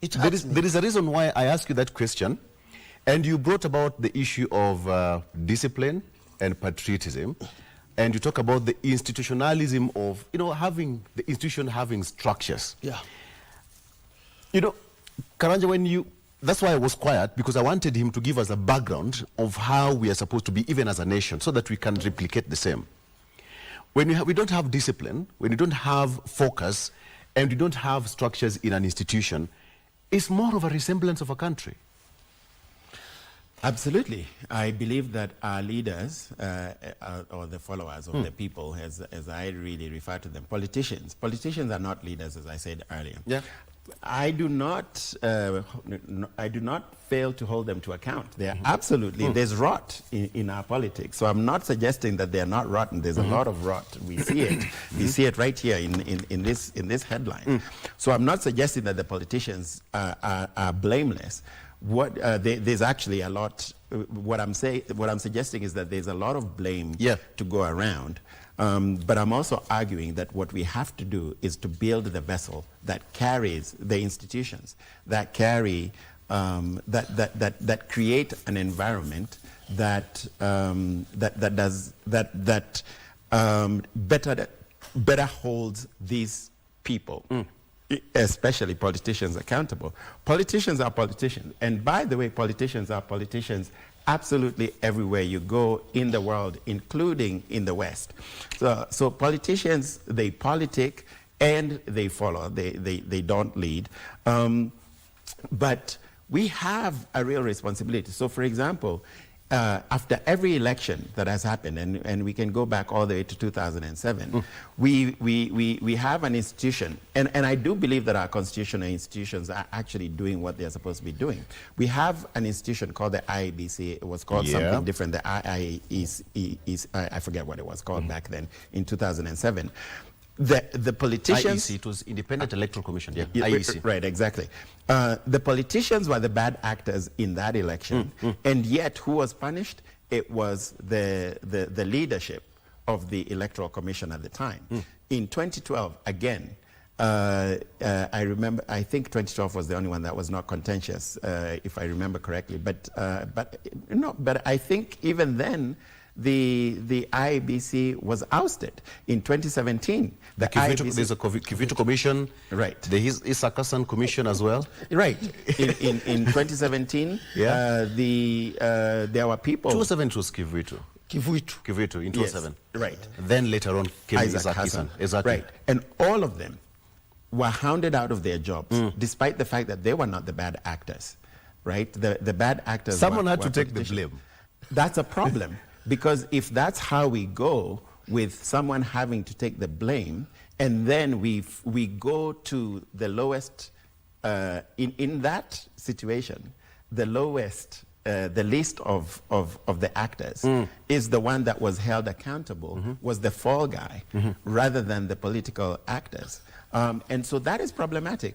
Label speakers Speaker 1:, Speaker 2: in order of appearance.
Speaker 1: There is a reason why I asked you that question, and you brought about the issue of discipline and patriotism, and you talk about the institutionalism of, having the institution having structures.
Speaker 2: Yeah.
Speaker 1: Karanja, that's why I was quiet, because I wanted him to give us a background of how we are supposed to be, even as a nation, so that we can replicate the same. When we don't have discipline, when you don't have focus, and you don't have structures in an institution, it's more of a resemblance of a country.
Speaker 3: Absolutely. I believe that our leaders, or the followers of the people, as I really refer to them, politicians are not leaders, as I said earlier.
Speaker 1: Yeah.
Speaker 3: I do not fail to hold them to account. They are absolutely, there's rot in our politics. So I'm not suggesting that they are not rotten. There's a lot of rot. We see it. We see it right here in this headline. So I'm not suggesting that the politicians are blameless. There's actually a lot. What I'm suggesting is that there's a lot of blame to go around. But I'm also arguing that what we have to do is to build the vessel that carries the institutions, that carry, that create an environment that better holds these people. Especially politicians accountable. Politicians are politicians. And by the way, politicians are politicians absolutely everywhere you go in the world, including in the West. So politicians, they politic and they follow. They don't lead. But we have a real responsibility. So for example, after every election that has happened, and we can go back all the way to 2007, we have an institution, and I do believe that our constitutional institutions are actually doing what they're supposed to be doing. We have an institution called the IEBC. It was called something different. The IIEC, I forget what it was called back then in 2007. The politicians...
Speaker 1: IEC, it was Independent Electoral Commission, IEC.
Speaker 3: Right, exactly. The politicians were the bad actors in that election, and yet who was punished? It was the leadership of the Electoral Commission at the time. In 2012, again, I remember, I think 2012 was the only one that was not contentious, if I remember correctly, but I think even then, the IEBC was ousted. In 2017, there's
Speaker 1: a Kivito Commission,
Speaker 3: right?
Speaker 1: The Isakasan Commission as well,
Speaker 3: right? In 2017, there were people.
Speaker 1: 2007 was Kivito in 2007,
Speaker 3: yes, right?
Speaker 1: Then later on came Isaac Hassan, exactly,
Speaker 3: right? And all of them were hounded out of their jobs, despite the fact that they were not the bad actors, right? The bad actors.
Speaker 1: Someone had to take the blame.
Speaker 3: That's a problem. Because if that's how we go, with someone having to take the blame, and then we go to the lowest, in that situation, the lowest, the least of the actors is the one that was held accountable, was the fall guy, rather than the political actors. And so that is problematic.